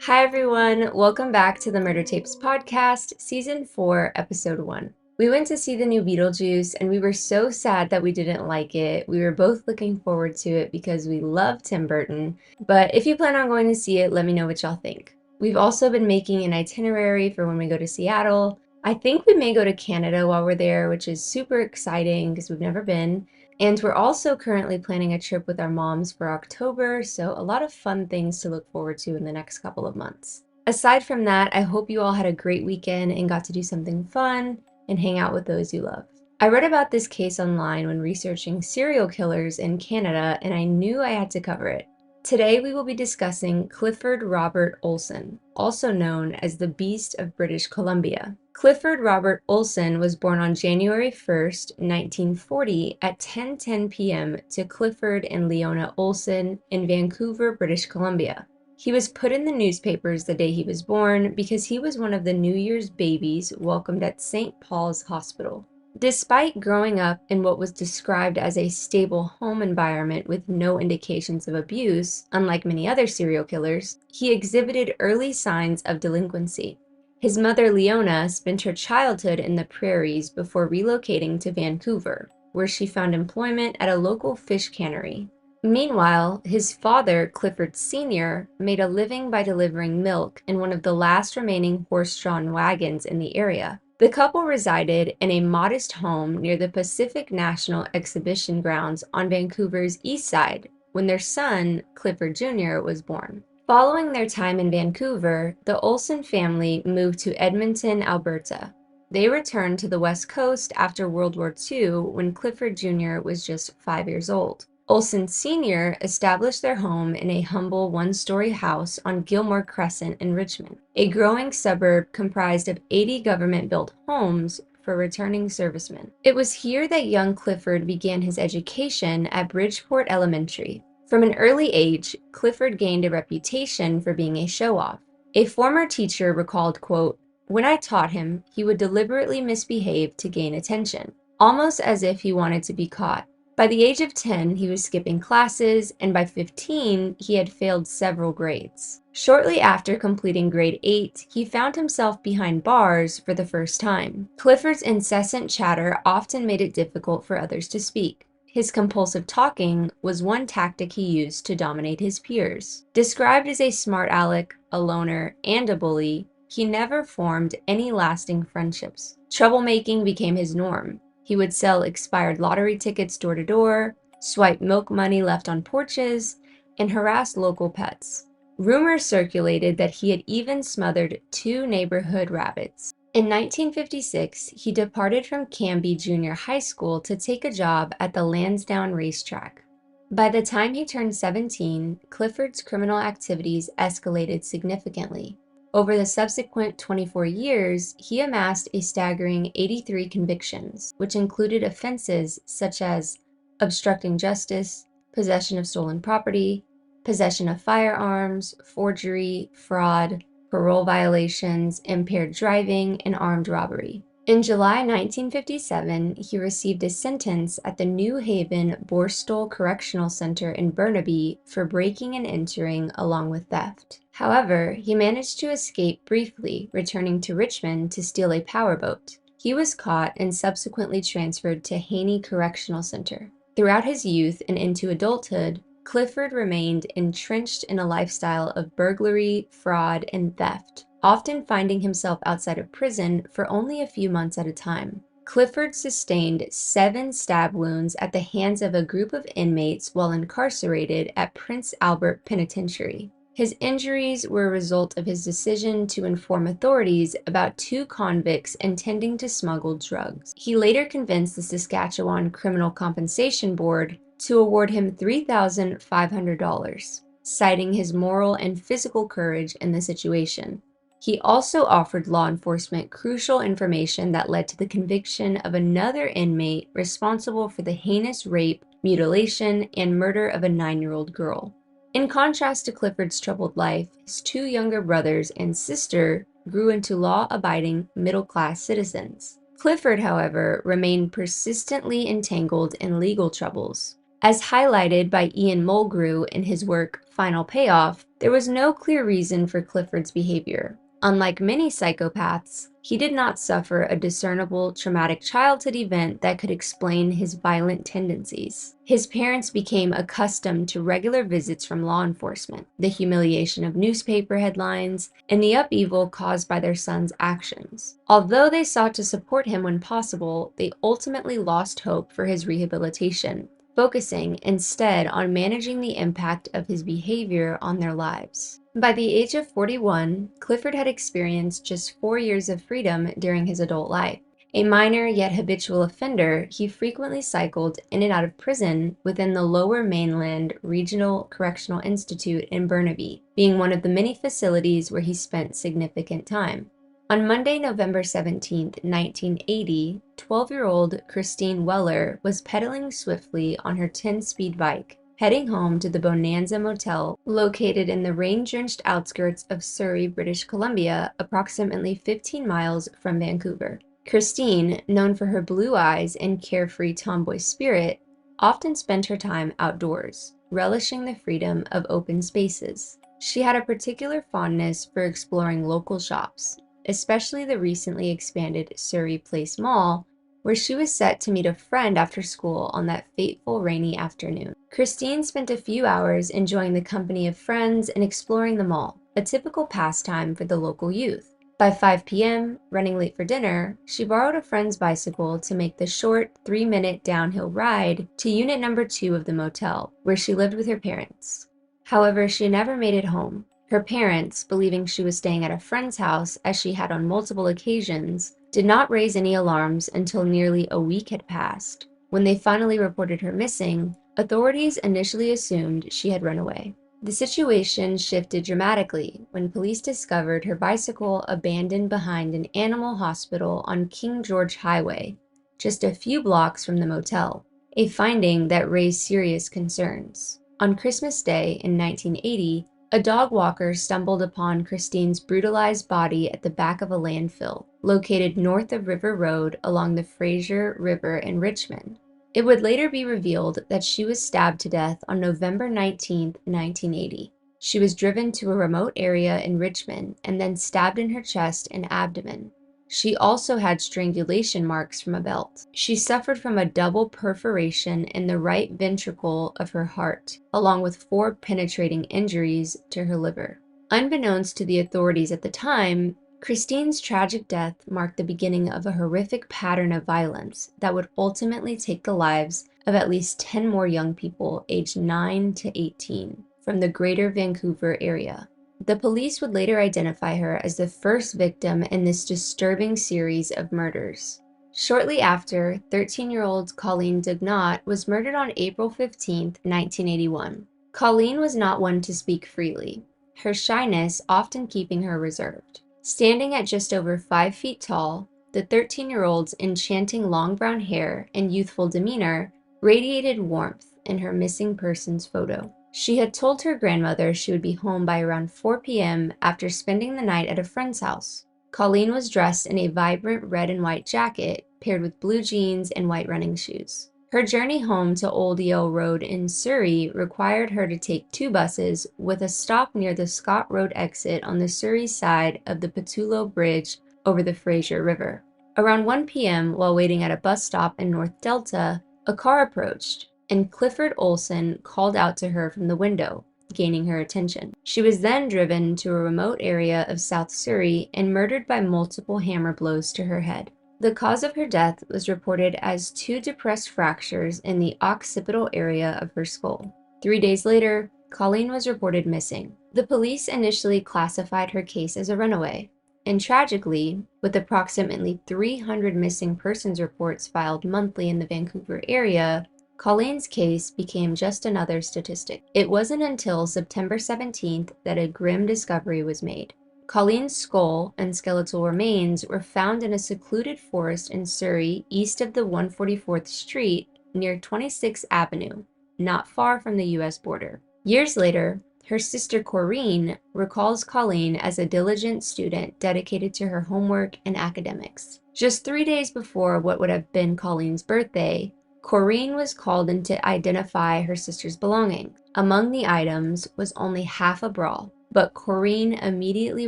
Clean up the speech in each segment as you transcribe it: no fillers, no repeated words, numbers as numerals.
Hi everyone, welcome back to the Murder Tapes podcast, season 4, episode 1. We went to see the new Beetlejuice and we were so sad that we didn't like it. We were both looking forward to it because we love Tim Burton, but if you plan on going to see it, let me know what y'all think. We've also been making an itinerary for when we go to Seattle. I think we may go to Canada while we're there, which is super exciting because we've never been. And we're also currently planning a trip with our moms for October, so a lot of fun things to look forward to in the next couple of months. Aside from that, I hope you all had a great weekend and got to do something fun and hang out with those you love. I read about this case online when researching serial killers in Canada, and I knew I had to cover it. Today we will be discussing Clifford Robert Olson, also known as the Beast of British Columbia. Clifford Robert Olson was born on January 1st, 1940 at 10:10 p.m. to Clifford and Leona Olson in Vancouver, British Columbia. He was put in the newspapers the day he was born because he was one of the New Year's babies welcomed at St. Paul's Hospital. Despite growing up in what was described as a stable home environment with no indications of abuse, unlike many other serial killers, he exhibited early signs of delinquency. His mother, Leona, spent her childhood in the prairies before relocating to Vancouver, where she found employment at a local fish cannery. Meanwhile, his father, Clifford Sr., made a living by delivering milk in one of the last remaining horse-drawn wagons in the area. The couple resided in a modest home near the Pacific National Exhibition grounds on Vancouver's east side when their son, Clifford Jr., was born. Following their time in Vancouver, the Olson family moved to Edmonton, Alberta. They returned to the West Coast after World War II when Clifford Jr. was just 5 years old. Olson Sr. established their home in a humble one-story house on Gilmore Crescent in Richmond, a growing suburb comprised of 80 government-built homes for returning servicemen. It was here that young Clifford began his education at Bridgeport Elementary. From an early age, Clifford gained a reputation for being a show-off. A former teacher recalled, quote, "When I taught him, he would deliberately misbehave to gain attention, almost as if he wanted to be caught. By the age of 10, he was skipping classes, and by 15, he had failed several grades. Shortly after completing grade 8, he found himself behind bars for the first time. Clifford's incessant chatter often made it difficult for others to speak. His compulsive talking was one tactic he used to dominate his peers. Described as a smart aleck, a loner, and a bully, he never formed any lasting friendships. Troublemaking became his norm. He would sell expired lottery tickets door to door, swipe milk money left on porches, and harass local pets. Rumors circulated that he had even smothered 2 neighborhood rabbits. In 1956, he departed from Canby Junior High School to take a job at the Lansdowne racetrack. By the time he turned 17, Clifford's criminal activities escalated significantly. Over the subsequent 24 years, he amassed a staggering 83 convictions, which included offenses such as obstructing justice, possession of stolen property, possession of firearms, forgery, fraud, parole violations, impaired driving, and armed robbery. In July 1957, he received a sentence at the New Haven Borstal Correctional Center in Burnaby for breaking and entering along with theft. However, he managed to escape briefly, returning to Richmond to steal a powerboat. He was caught and subsequently transferred to Haney Correctional Center. Throughout his youth and into adulthood, Clifford remained entrenched in a lifestyle of burglary, fraud, and theft, often finding himself outside of prison for only a few months at a time. Clifford sustained 7 stab wounds at the hands of a group of inmates while incarcerated at Prince Albert Penitentiary. His injuries were a result of his decision to inform authorities about 2 convicts intending to smuggle drugs. He later convinced the Saskatchewan Criminal Compensation Board to award him $3,500, citing his moral and physical courage in the situation. He also offered law enforcement crucial information that led to the conviction of another inmate responsible for the heinous rape, mutilation, and murder of a 9-year-old girl. In contrast to Clifford's troubled life, his 2 younger brothers and sister grew into law-abiding middle-class citizens. Clifford, however, remained persistently entangled in legal troubles. As highlighted by Ian Mulgrew in his work Final Payoff, there was no clear reason for Clifford's behavior. Unlike many psychopaths, he did not suffer a discernible traumatic childhood event that could explain his violent tendencies. His parents became accustomed to regular visits from law enforcement, the humiliation of newspaper headlines, and the upheaval caused by their son's actions. Although they sought to support him when possible, they ultimately lost hope for his rehabilitation, focusing instead on managing the impact of his behavior on their lives. By the age of 41, Clifford had experienced just 4 years of freedom during his adult life. A minor yet habitual offender, he frequently cycled in and out of prison within the Lower Mainland Regional Correctional Institute in Burnaby, being one of the many facilities where he spent significant time. On Monday, November 17, 1980, 12-year-old Christine Weller was pedaling swiftly on her 10-speed bike, heading home to the Bonanza Motel located in the rain-drenched outskirts of Surrey, British Columbia, approximately 15 miles from Vancouver. Christine, known for her blue eyes and carefree tomboy spirit, often spent her time outdoors, relishing the freedom of open spaces. She had a particular fondness for exploring local shops, especially the recently expanded Surrey Place Mall, where she was set to meet a friend after school on that fateful rainy afternoon. Christine spent a few hours enjoying the company of friends and exploring the mall, a typical pastime for the local youth. By 5 p.m., running late for dinner, she borrowed a friend's bicycle to make the short 3-minute downhill ride to unit number 2 of the motel, where she lived with her parents. However, she never made it home. Her parents, believing she was staying at a friend's house as she had on multiple occasions, did not raise any alarms until nearly a week had passed. When they finally reported her missing, authorities initially assumed she had run away. The situation shifted dramatically when police discovered her bicycle abandoned behind an animal hospital on King George Highway, just a few blocks from the motel, a finding that raised serious concerns. On Christmas Day in 1980, a dog walker stumbled upon Christine's brutalized body at the back of a landfill, located north of River Road along the Fraser River in Richmond. It would later be revealed that she was stabbed to death on November 19, 1980. She was driven to a remote area in Richmond and then stabbed in her chest and abdomen. She also had strangulation marks from a belt. She suffered from a double perforation in the right ventricle of her heart, along with 4 penetrating injuries to her liver. Unbeknownst to the authorities at the time, Christine's tragic death marked the beginning of a horrific pattern of violence that would ultimately take the lives of at least 10 more young people aged 9 to 18 from the greater Vancouver area. The police would later identify her as the first victim in this disturbing series of murders. Shortly after, 13-year-old Colleen Dugnot was murdered on April 15, 1981. Colleen was not one to speak freely, her shyness often keeping her reserved. Standing at just over 5 feet tall, the 13-year-old's enchanting long brown hair and youthful demeanor radiated warmth in her missing persons photo. She had told her grandmother she would be home by around 4 p.m. after spending the night at a friend's house. Colleen was dressed in a vibrant red and white jacket paired with blue jeans and white running shoes. Her journey home to Old Yale Road in Surrey required her to take 2 buses with a stop near the Scott Road exit on the Surrey side of the Pattullo Bridge over the Fraser River. Around 1 p.m., while waiting at a bus stop in North Delta, a car approached, and Clifford Olson called out to her from the window, gaining her attention. She was then driven to a remote area of South Surrey and murdered by multiple hammer blows to her head. The cause of her death was reported as 2 depressed fractures in the occipital area of her skull. 3 days later, Colleen was reported missing. The police initially classified her case as a runaway, and tragically, with approximately 300 missing persons reports filed monthly in the Vancouver area, Colleen's case became just another statistic. It wasn't until September 17th that a grim discovery was made. Colleen's skull and skeletal remains were found in a secluded forest in Surrey east of the 144th Street near 26th Avenue, not far from the US border. Years later, her sister Corinne recalls Colleen as a diligent student dedicated to her homework and academics. Just 3 days before what would have been Colleen's birthday, Corinne was called in to identify her sister's belongings. Among the items was only half a bra, but Corinne immediately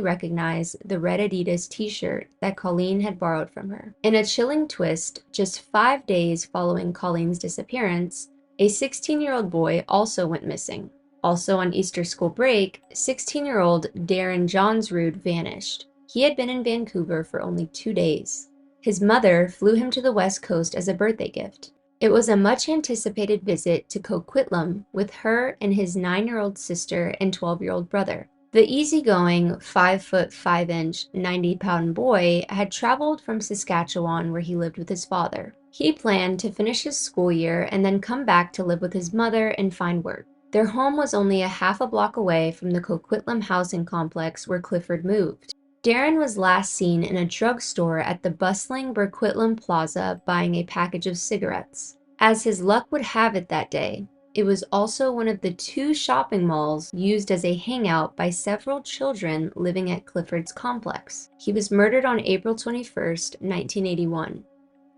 recognized the red Adidas t-shirt that Colleen had borrowed from her. In a chilling twist, just 5 days following Colleen's disappearance, a 16-year-old boy also went missing. Also on Easter school break, 16-year-old Darren Johnsrud vanished. He had been in Vancouver for only 2 days. His mother flew him to the West Coast as a birthday gift. It was a much-anticipated visit to Coquitlam with her and his 9-year-old sister and 12-year-old brother. The easygoing 5'5", 90-pound boy had traveled from Saskatchewan where he lived with his father. He planned to finish his school year and then come back to live with his mother and find work. Their home was only a half a block away from the Coquitlam housing complex where Clifford moved. Darren was last seen in a drugstore at the bustling Burquitlam Plaza buying a package of cigarettes. As his luck would have it that day, it was also one of the 2 shopping malls used as a hangout by several children living at Clifford's complex. He was murdered on April 21st, 1981.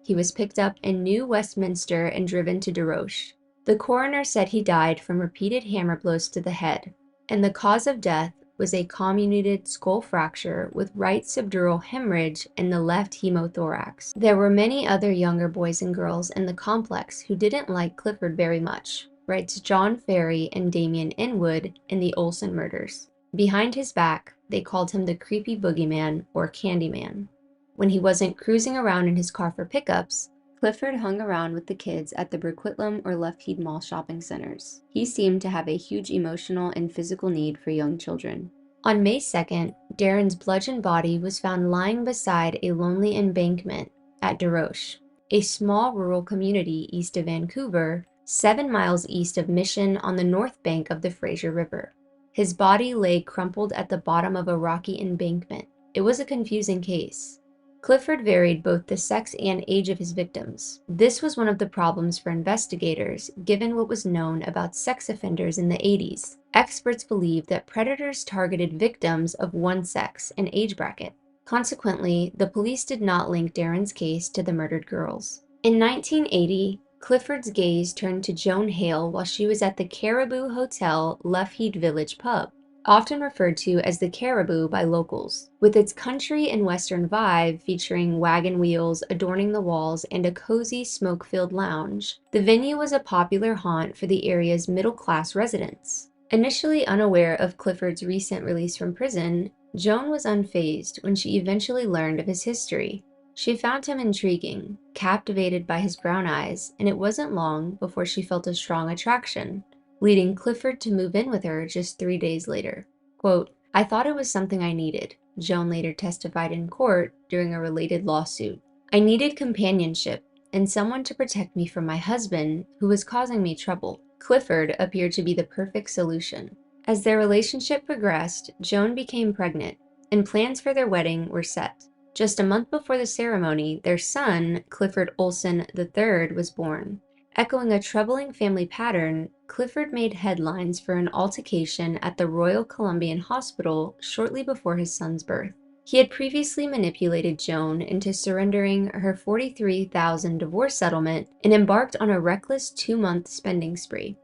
He was picked up in New Westminster and driven to Desroches. The coroner said he died from repeated hammer blows to the head, and the cause of death was a comminuted skull fracture with right subdural hemorrhage in the left hemothorax. There were many other younger boys and girls in the complex who didn't like Clifford very much, writes John Ferry and Damien Inwood in the Olson murders. Behind his back, they called him the creepy boogeyman or Candyman. When he wasn't cruising around in his car for pickups, Clifford hung around with the kids at the Burquitlam or Lougheed Mall shopping centers. He seemed to have a huge emotional and physical need for young children. On May 2nd, Darren's bludgeoned body was found lying beside a lonely embankment at Desroches, a small rural community east of Vancouver, 7 miles east of Mission on the north bank of the Fraser River. His body lay crumpled at the bottom of a rocky embankment. It was a confusing case. Clifford varied both the sex and age of his victims. This was one of the problems for investigators, given what was known about sex offenders in the 80s. Experts believed that predators targeted victims of one sex and age bracket. Consequently, the police did not link Darren's case to the murdered girls. In 1980, Clifford's gaze turned to Joan Hale while she was at the Caribou Hotel Lougheed Village pub, often referred to as the Caribou by locals. With its country and western vibe featuring wagon wheels adorning the walls and a cozy smoke-filled lounge, the venue was a popular haunt for the area's middle-class residents. Initially unaware of Clifford's recent release from prison, Joan was unfazed when she eventually learned of his history. She found him intriguing, captivated by his brown eyes, and it wasn't long before she felt a strong attraction, leading Clifford to move in with her just 3 days later. Quote, "I thought it was something I needed," Joan later testified in court during a related lawsuit. "I needed companionship and someone to protect me from my husband, who was causing me trouble." Clifford appeared to be the perfect solution. As their relationship progressed, Joan became pregnant, and plans for their wedding were set. Just a month before the ceremony, their son, Clifford Olson III, was born. Echoing a troubling family pattern, Clifford made headlines for an altercation at the Royal Columbian Hospital shortly before his son's birth. He had previously manipulated Joan into surrendering her $43,000 divorce settlement and embarked on a reckless 2-month spending spree.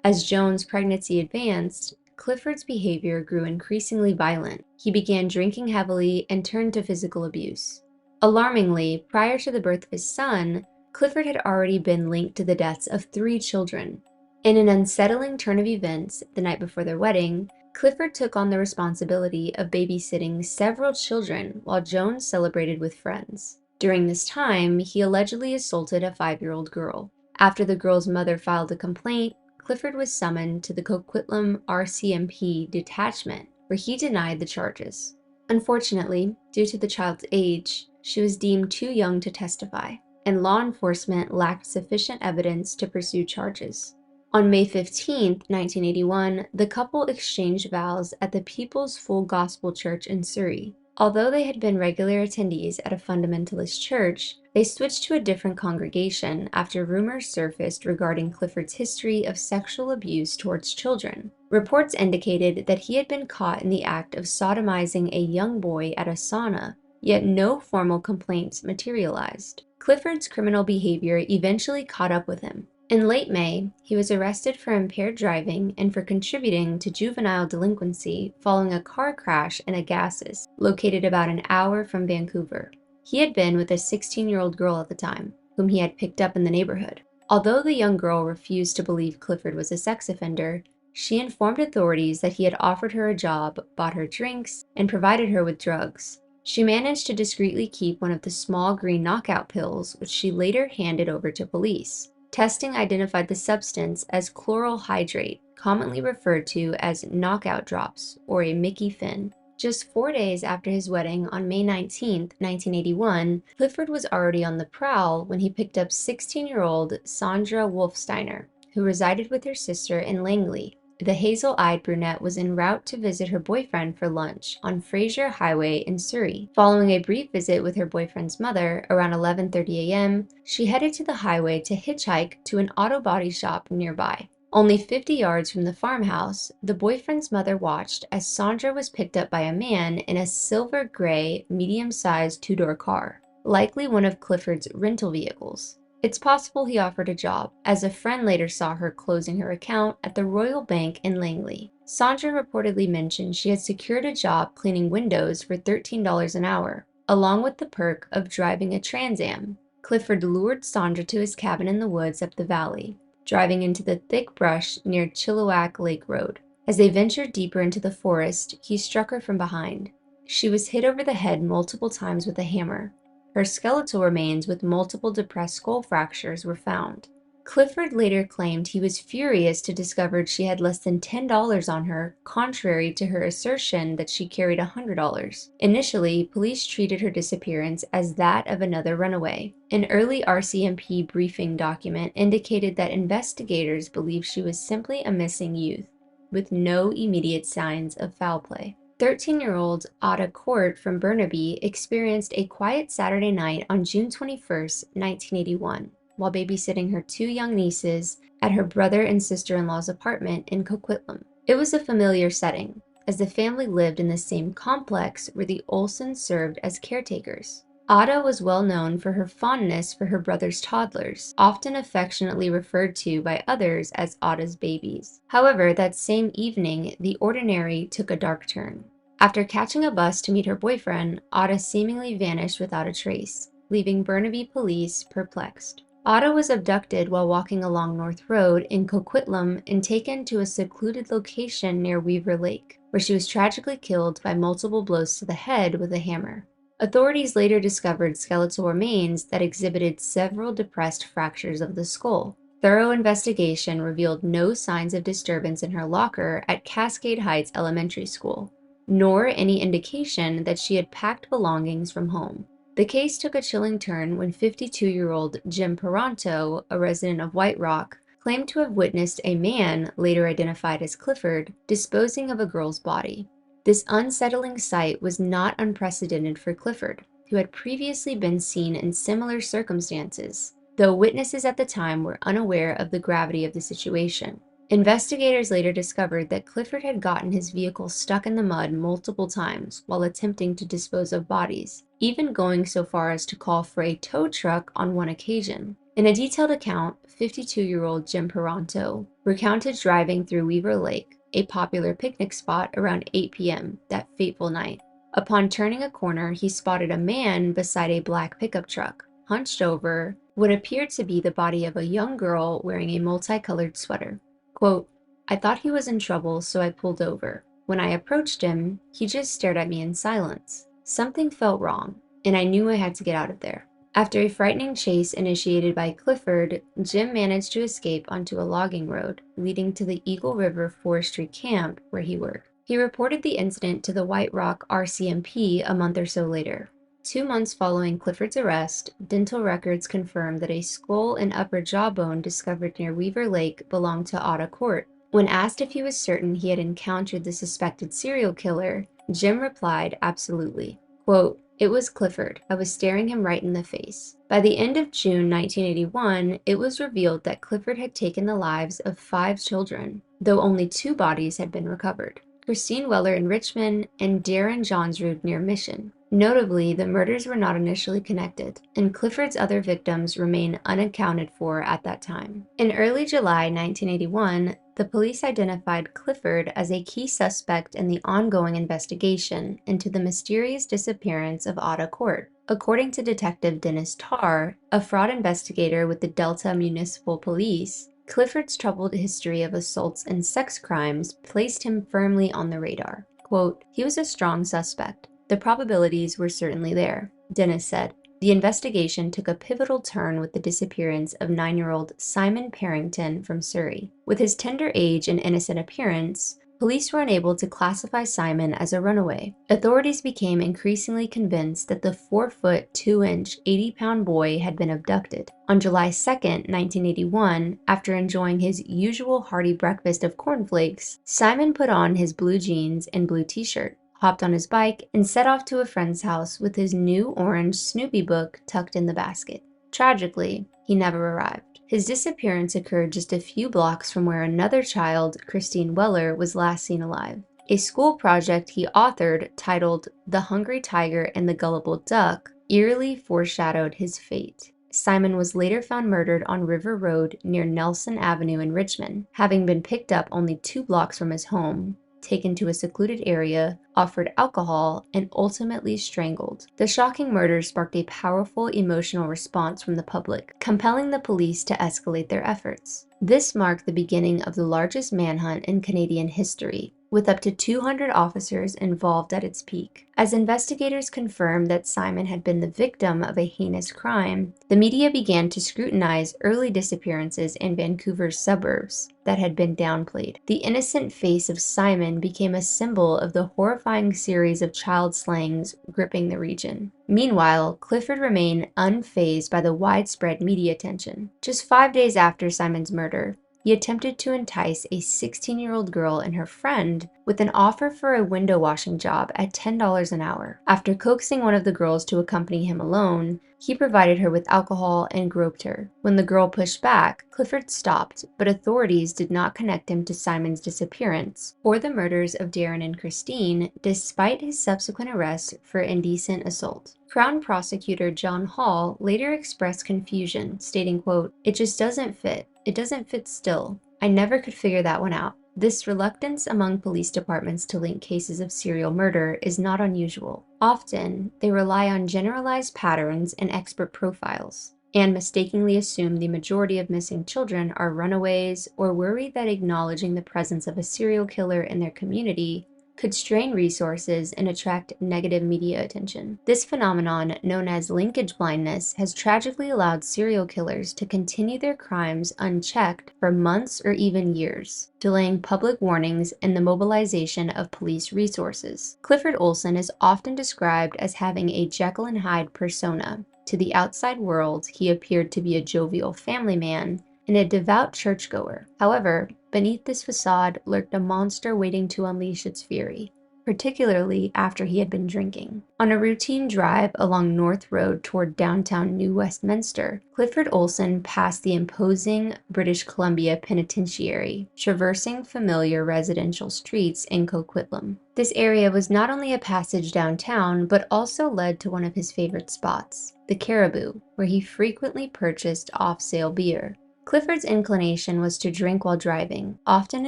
As Joan's pregnancy advanced, Clifford's behavior grew increasingly violent. He began drinking heavily and turned to physical abuse. Alarmingly, prior to the birth of his son, Clifford had already been linked to the deaths of 3 children. In an unsettling turn of events, the night before their wedding, Clifford took on the responsibility of babysitting several children while Joan celebrated with friends. During this time, he allegedly assaulted a 5-year-old girl. After the girl's mother filed a complaint, Clifford was summoned to the Coquitlam RCMP detachment, where he denied the charges. Unfortunately, due to the child's age, she was deemed too young to testify, and law enforcement lacked sufficient evidence to pursue charges. On May 15, 1981, the couple exchanged vows at the People's Full Gospel Church in Surrey. Although they had been regular attendees at a fundamentalist church, they switched to a different congregation after rumors surfaced regarding Clifford's history of sexual abuse towards children. Reports indicated that he had been caught in the act of sodomizing a young boy at a sauna, yet no formal complaints materialized. Clifford's criminal behavior eventually caught up with him. In late May, he was arrested for impaired driving and for contributing to juvenile delinquency following a car crash in Agassiz, located about an hour from Vancouver. He had been with a 16-year-old girl at the time, whom he had picked up in the neighborhood. Although the young girl refused to believe Clifford was a sex offender, she informed authorities that he had offered her a job, bought her drinks, and provided her with drugs. She managed to discreetly keep one of the small green knockout pills, which she later handed over to police. Testing identified the substance as chloral hydrate, commonly referred to as knockout drops or a Mickey Finn. Just 4 days after his wedding on May 19, 1981, Clifford was already on the prowl when he picked up 16-year-old Sandra Wolfsteiner, who resided with her sister in Langley. The hazel-eyed brunette was en route to visit her boyfriend for lunch on Fraser Highway in Surrey. Following a brief visit with her boyfriend's mother around 11:30 a.m., she headed to the highway to hitchhike to an auto body shop nearby. Only 50 yards from the farmhouse, the boyfriend's mother watched as Sandra was picked up by a man in a silver gray, medium-sized two-door car, likely one of Clifford's rental vehicles. It's possible he offered a job, as a friend later saw her closing her account at the Royal Bank in Langley. Sandra reportedly mentioned she had secured a job cleaning windows for $13 an hour, along with the perk of driving a Trans Am. Clifford lured Sandra to his cabin in the woods up the valley, driving into the thick brush near Chilliwack Lake Road. As they ventured deeper into the forest, he struck her from behind. She was hit over the head multiple times with a hammer. Her skeletal remains with multiple depressed skull fractures were found. Clifford later claimed he was furious to discover she had less than $10 on her, contrary to her assertion that she carried $100. Initially, police treated her disappearance as that of another runaway. An early RCMP briefing document indicated that investigators believed she was simply a missing youth, with no immediate signs of foul play. 13-year-old Ada Court from Burnaby experienced a quiet Saturday night on June 21, 1981, while babysitting her two young nieces at her brother and sister-in-law's apartment in Coquitlam. It was a familiar setting, as the family lived in the same complex where the Olsons served as caretakers. Ada was well known for her fondness for her brother's toddlers, often affectionately referred to by others as Ada's babies. However, that same evening, the ordinary took a dark turn. After catching a bus to meet her boyfriend, Ada seemingly vanished without a trace, leaving Burnaby police perplexed. Ada was abducted while walking along North Road in Coquitlam and taken to a secluded location near Weaver Lake, where she was tragically killed by multiple blows to the head with a hammer. Authorities later discovered skeletal remains that exhibited several depressed fractures of the skull. Thorough investigation revealed no signs of disturbance in her locker at Cascade Heights Elementary School, nor any indication that she had packed belongings from home. The case took a chilling turn when 52-year-old Jim Peranto, a resident of White Rock, claimed to have witnessed a man, later identified as Clifford, disposing of a girl's body. This unsettling sight was not unprecedented for Clifford, who had previously been seen in similar circumstances, though witnesses at the time were unaware of the gravity of the situation. Investigators later discovered that Clifford had gotten his vehicle stuck in the mud multiple times while attempting to dispose of bodies, even going so far as to call for a tow truck on one occasion. In a detailed account, 52-year-old Jim Peranto recounted driving through Weaver Lake, a popular picnic spot, around 8 p.m. that fateful night. Upon turning a corner, he spotted a man beside a black pickup truck, hunched over what appeared to be the body of a young girl wearing a multicolored sweater. Quote, "I thought he was in trouble, so I pulled over. When I approached him, he just stared at me in silence. Something felt wrong, and I knew I had to get out of there." After a frightening chase initiated by Clifford, Jim managed to escape onto a logging road leading to the Eagle River Forestry Camp where he worked. He reported the incident to the White Rock RCMP a month or so later. 2 months following Clifford's arrest, dental records confirmed that a skull and upper jawbone discovered near Weaver Lake belonged to Ada Court. When asked if he was certain he had encountered the suspected serial killer, Jim replied, "Absolutely." Quote, "It was Clifford. I was staring him right in the face." By the end of June 1981, it was revealed that Clifford had taken the lives of 5 children, though only 2 bodies had been recovered: Christine Weller in Richmond and Darren Johnsrud near Mission. Notably, the murders were not initially connected, and Clifford's other victims remain unaccounted for at that time. In early July 1981, the police identified Clifford as a key suspect in the ongoing investigation into the mysterious disappearance of Otta Court. According to Detective Dennis Tarr, a fraud investigator with the Delta Municipal Police, Clifford's troubled history of assaults and sex crimes placed him firmly on the radar. Quote, "He was a strong suspect. The probabilities were certainly there," Dennis said. The investigation took a pivotal turn with the disappearance of 9-year-old Simon Parrington from Surrey. With his tender age and innocent appearance, police were unable to classify Simon as a runaway. Authorities became increasingly convinced that the 4-foot 2-inch, 80-pound boy had been abducted. On July 2, 1981, after enjoying his usual hearty breakfast of cornflakes, Simon put on his blue jeans and blue t-shirt, hopped on his bike, and set off to a friend's house with his new orange Snoopy book tucked in the basket. Tragically, he never arrived. His disappearance occurred just a few blocks from where another child, Christine Weller, was last seen alive. A school project he authored, titled "The Hungry Tiger and the Gullible Duck," eerily foreshadowed his fate. Simon was later found murdered on River Road near Nelson Avenue in Richmond, having been picked up only 2 blocks from his home, taken to a secluded area, offered alcohol, and ultimately strangled. The shocking murder sparked a powerful emotional response from the public, compelling the police to escalate their efforts. This marked the beginning of the largest manhunt in Canadian history, with up to 200 officers involved at its peak. As investigators confirmed that Simon had been the victim of a heinous crime, the media began to scrutinize early disappearances in Vancouver's suburbs that had been downplayed. The innocent face of Simon became a symbol of the horrifying series of child slayings gripping the region. Meanwhile, Clifford remained unfazed by the widespread media attention. Just 5 days after Simon's murder, he attempted to entice a 16-year-old girl and her friend with an offer for a window washing job at $10 an hour. After coaxing one of the girls to accompany him alone, he provided her with alcohol and groped her. When the girl pushed back, Clifford stopped, but authorities did not connect him to Simon's disappearance or the murders of Darren and Christine, despite his subsequent arrest for indecent assault. Crown Prosecutor John Hall later expressed confusion, stating, quote, "It just doesn't fit. It doesn't fit still. I never could figure that one out." This reluctance among police departments to link cases of serial murder is not unusual. Often, they rely on generalized patterns and expert profiles, and mistakenly assume the majority of missing children are runaways or worry that acknowledging the presence of a serial killer in their community could strain resources and attract negative media attention. This phenomenon, known as linkage blindness, has tragically allowed serial killers to continue their crimes unchecked for months or even years, delaying public warnings and the mobilization of police resources. Clifford Olson is often described as having a Jekyll and Hyde persona. To the outside world, he appeared to be a jovial family man and a devout churchgoer. However, beneath this facade lurked a monster waiting to unleash its fury, particularly after he had been drinking. On a routine drive along North Road toward downtown New Westminster, Clifford Olson passed the imposing British Columbia Penitentiary, traversing familiar residential streets in Coquitlam. This area was not only a passage downtown, but also led to one of his favorite spots, the Caribou, where he frequently purchased off-sale beer. Clifford's inclination was to drink while driving, often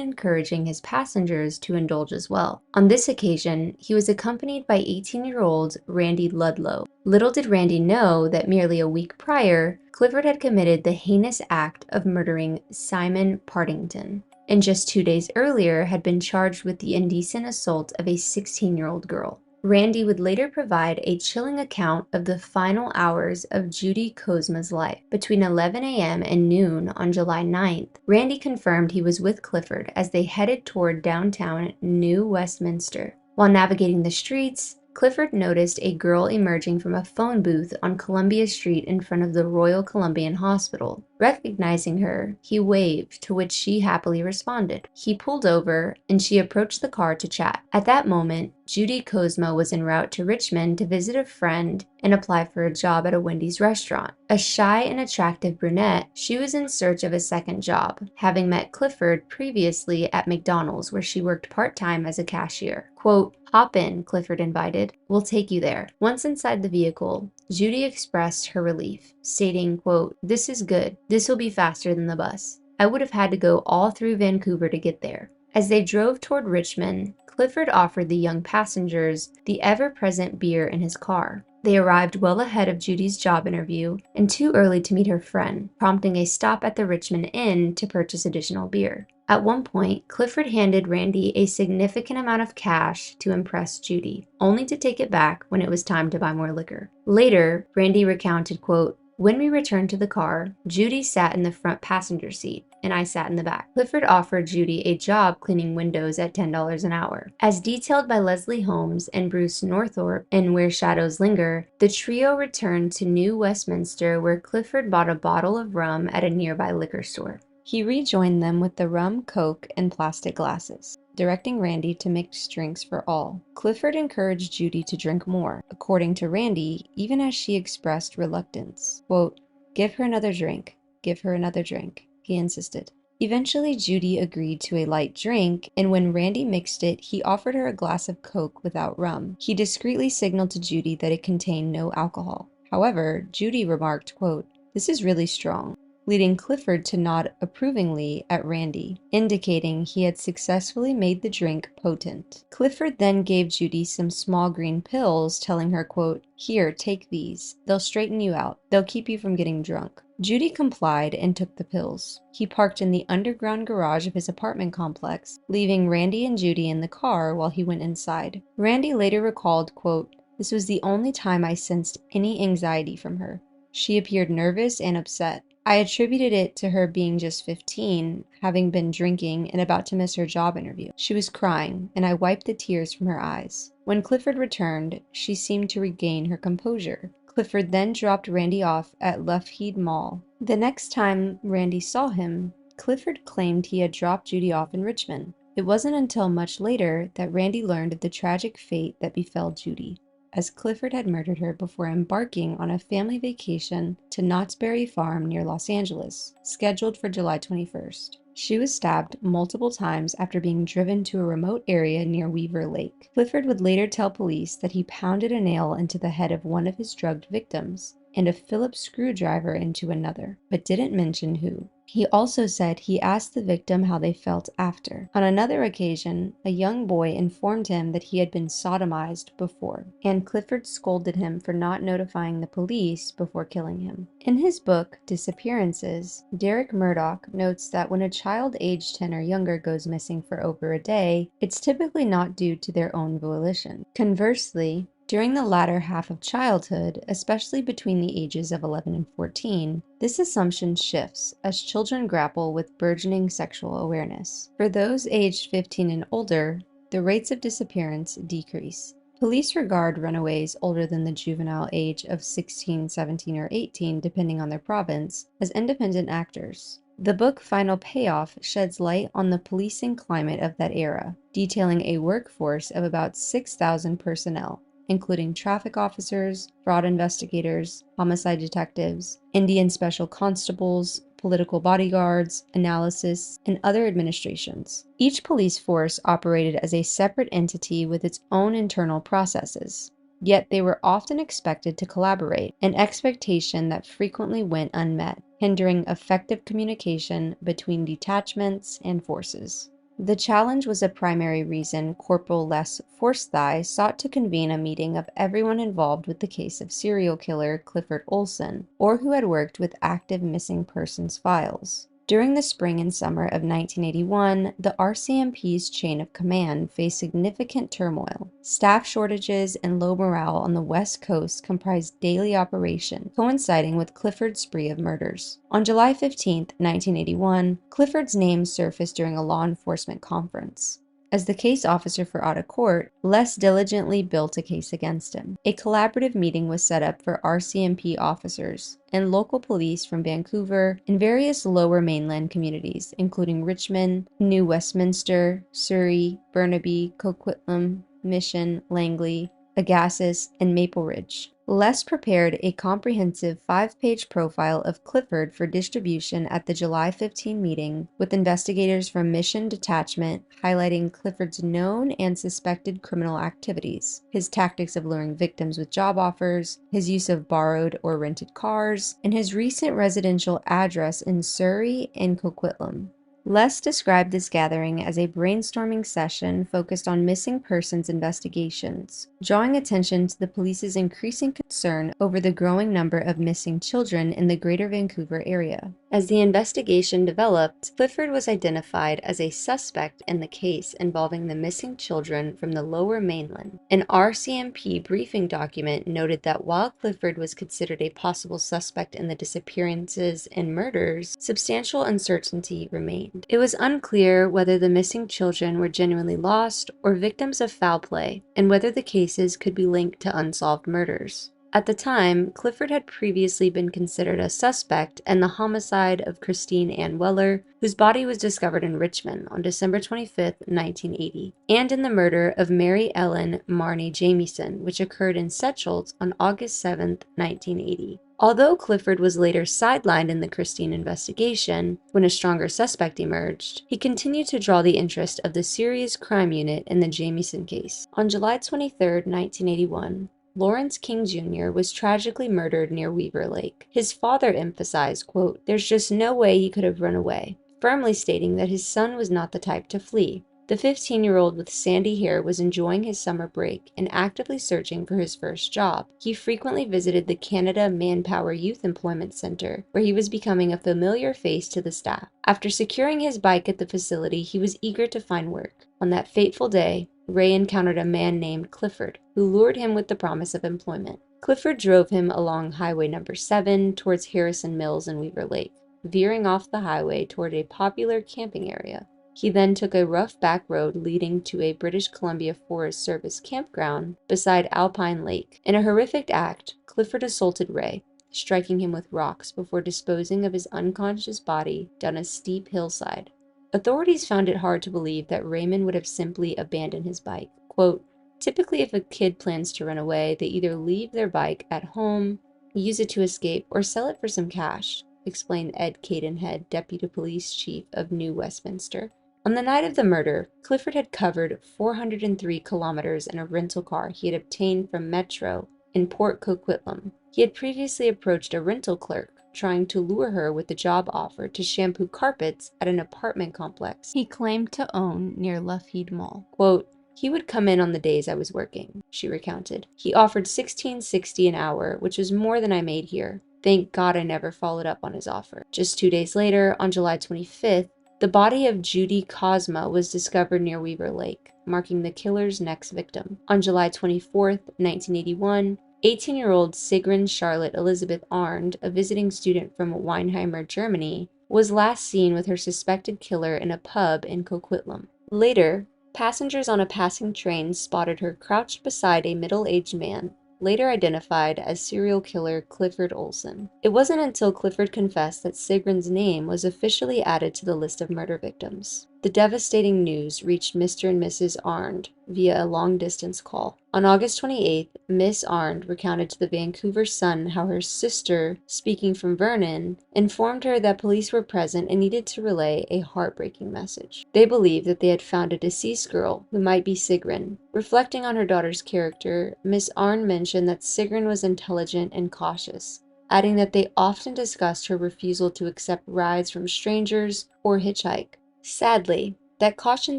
encouraging his passengers to indulge as well. On this occasion, he was accompanied by 18-year-old Randy Ludlow. Little did Randy know that merely a week prior, Clifford had committed the heinous act of murdering Simon Partington, and just 2 days earlier had been charged with the indecent assault of a 16-year-old girl. Randy would later provide a chilling account of the final hours of Judy Kozma's life. Between 11 a.m. and noon on July 9th, Randy confirmed he was with Clifford as they headed toward downtown New Westminster. While navigating the streets, Clifford noticed a girl emerging from a phone booth on Columbia Street in front of the Royal Columbian Hospital. Recognizing her, he waved, to which she happily responded. He pulled over, and she approached the car to chat. At that moment, Judy Cosmo was en route to Richmond to visit a friend and apply for a job at a Wendy's restaurant. A shy and attractive brunette, she was in search of a second job, having met Clifford previously at McDonald's, where she worked part-time as a cashier. Quote, "Hop in," Clifford invited. "We'll take you there." Once inside the vehicle, Judy expressed her relief, stating, quote, "This is good. This will be faster than the bus. I would have had to go all through Vancouver to get there." As they drove toward Richmond, Clifford offered the young passengers the ever-present beer in his car. They arrived well ahead of Judy's job interview and too early to meet her friend, prompting a stop at the Richmond Inn to purchase additional beer. At one point, Clifford handed Randy a significant amount of cash to impress Judy, only to take it back when it was time to buy more liquor. Later, Randy recounted, quote, "When we returned to the car, Judy sat in the front passenger seat, and I sat in the back. Clifford offered Judy a job cleaning windows at $10 an hour. As detailed by Leslie Holmes and Bruce Northorpe in Where Shadows Linger, the trio returned to New Westminster, where Clifford bought a bottle of rum at a nearby liquor store. He rejoined them with the rum, coke, and plastic glasses, directing Randy to mix drinks for all. Clifford encouraged Judy to drink more, according to Randy, even as she expressed reluctance. Quote, "Give her another drink. Give her another drink," he insisted. Eventually, Judy agreed to a light drink, and when Randy mixed it, he offered her a glass of coke without rum. He discreetly signaled to Judy that it contained no alcohol. However, Judy remarked, quote, "This is really strong," leading Clifford to nod approvingly at Randy, indicating he had successfully made the drink potent. Clifford then gave Judy some small green pills, telling her, quote, "Here, take these. They'll straighten you out. They'll keep you from getting drunk." Judy complied and took the pills. He parked in the underground garage of his apartment complex, leaving Randy and Judy in the car while he went inside. Randy later recalled, quote, "This was the only time I sensed any anxiety from her. She appeared nervous and upset. I attributed it to her being just 15, having been drinking and about to miss her job interview. She was crying, and I wiped the tears from her eyes." When Clifford returned, she seemed to regain her composure. Clifford then dropped Randy off at Lougheed Mall. The next time Randy saw him, Clifford claimed he had dropped Judy off in Richmond. It wasn't until much later that Randy learned of the tragic fate that befell Judy, as Clifford had murdered her before embarking on a family vacation to Knott's Berry Farm near Los Angeles, scheduled for July 21st. She was stabbed multiple times after being driven to a remote area near Weaver Lake. Clifford would later tell police that he pounded a nail into the head of one of his drugged victims and a Phillips screwdriver into another, but didn't mention who. He also said he asked the victim how they felt after. On another occasion, a young boy informed him that he had been sodomized before, and Clifford scolded him for not notifying the police before killing him. In his book, Disappearances, Derek Murdoch notes that when a child aged 10 or younger goes missing for over a day, it's typically not due to their own volition. Conversely, during the latter half of childhood, especially between the ages of 11 and 14, this assumption shifts as children grapple with burgeoning sexual awareness. For those aged 15 and older, the rates of disappearance decrease. Police regard runaways older than the juvenile age of 16, 17, or 18, depending on their province, as independent actors. The book Final Payoff sheds light on the policing climate of that era, detailing a workforce of about 6,000 personnel, including traffic officers, fraud investigators, homicide detectives, Indian special constables, political bodyguards, analysts, and other administrations. Each police force operated as a separate entity with its own internal processes, yet they were often expected to collaborate, an expectation that frequently went unmet, hindering effective communication between detachments and forces. The challenge was a primary reason Corporal Les Forsyth sought to convene a meeting of everyone involved with the case of serial killer Clifford Olson, or who had worked with active missing persons files. During the spring and summer of 1981, the RCMP's chain of command faced significant turmoil. Staff shortages and low morale on the West Coast comprised daily operation, coinciding with Clifford's spree of murders. On July 15, 1981, Clifford's name surfaced during a law enforcement conference. as the case officer for out of court, Les diligently built a case against him. A collaborative meeting was set up for RCMP officers and local police from Vancouver and various lower mainland communities, including Richmond, New Westminster, Surrey, Burnaby, Coquitlam, Mission, Langley, Agassiz, and Maple Ridge. Les prepared a comprehensive 5-page profile of Clifford for distribution at the July 15 meeting with investigators from Mission Detachment highlighting Clifford's known and suspected criminal activities, his tactics of luring victims with job offers, his use of borrowed or rented cars, and his recent residential address in Surrey and Coquitlam. Les described this gathering as a brainstorming session focused on missing persons investigations, drawing attention to the police's increasing concern over the growing number of missing children in the Greater Vancouver area. As the investigation developed, Clifford was identified as a suspect in the case involving the missing children from the Lower Mainland. An RCMP briefing document noted that while Clifford was considered a possible suspect in the disappearances and murders, substantial uncertainty remained. It was unclear whether the missing children were genuinely lost or victims of foul play, and whether the cases could be linked to unsolved murders. At the time, Clifford had previously been considered a suspect in the homicide of Christine Ann Weller, whose body was discovered in Richmond on December 25, 1980, and in the murder of Mary Ellen Marnie Jamieson, which occurred in Setchelt on August 7, 1980. Although Clifford was later sidelined in the Christine investigation, when a stronger suspect emerged, he continued to draw the interest of the Serious Crime Unit in the Jamieson case. On July 23, 1981, Lawrence King Jr. was tragically murdered near Weaver Lake. His father emphasized, quote, "There's just no way he could have run away," firmly stating that his son was not the type to flee. The 15-year-old with sandy hair was enjoying his summer break and actively searching for his first job. He frequently visited the Canada Manpower Youth Employment Center, where he was becoming a familiar face to the staff. After securing his bike at the facility, he was eager to find work. On that fateful day, Ray encountered a man named Clifford, who lured him with the promise of employment. Clifford drove him along Highway Number 7 towards Harrison Mills and Weaver Lake, veering off the highway toward a popular camping area. He then took a rough back road leading to a British Columbia Forest Service campground beside Alpine Lake. In a horrific act, Clifford assaulted Ray, striking him with rocks before disposing of his unconscious body down a steep hillside. Authorities found it hard to believe that Raymond would have simply abandoned his bike. Quote, "Typically, if a kid plans to run away, they either leave their bike at home, use it to escape, or sell it for some cash," explained Ed Cadenhead, Deputy Police Chief of New Westminster. On the night of the murder, Clifford had covered 403 kilometers in a rental car he had obtained from Metro in Port Coquitlam. He had previously approached a rental clerk, trying to lure her with a job offer to shampoo carpets at an apartment complex he claimed to own near Lougheed Mall. Quote, "He would come in on the days I was working," she recounted. "He offered $16.60 an hour, which was more than I made here. Thank God I never followed up on his offer." Just 2 days later, on July 25th, the body of Judy Cosma was discovered near Weaver Lake, marking the killer's next victim. On July 24th, 1981, 18-year-old Sigrun Charlotte Elizabeth Arndt, a visiting student from Weinheimer, Germany, was last seen with her suspected killer in a pub in Coquitlam. Later, passengers on a passing train spotted her crouched beside a middle-aged man, later identified as serial killer Clifford Olson. It wasn't until Clifford confessed that Sigrun's name was officially added to the list of murder victims. The devastating news reached Mr. and Mrs. Arndt via a long-distance call. On August 28th, Miss Arndt recounted to the Vancouver Sun how her sister, speaking from Vernon, informed her that police were present and needed to relay a heartbreaking message. They believed that they had found a deceased girl who might be Sigrun. Reflecting on her daughter's character, Miss Arndt mentioned that Sigrun was intelligent and cautious, adding that they often discussed her refusal to accept rides from strangers or hitchhike. Sadly, that caution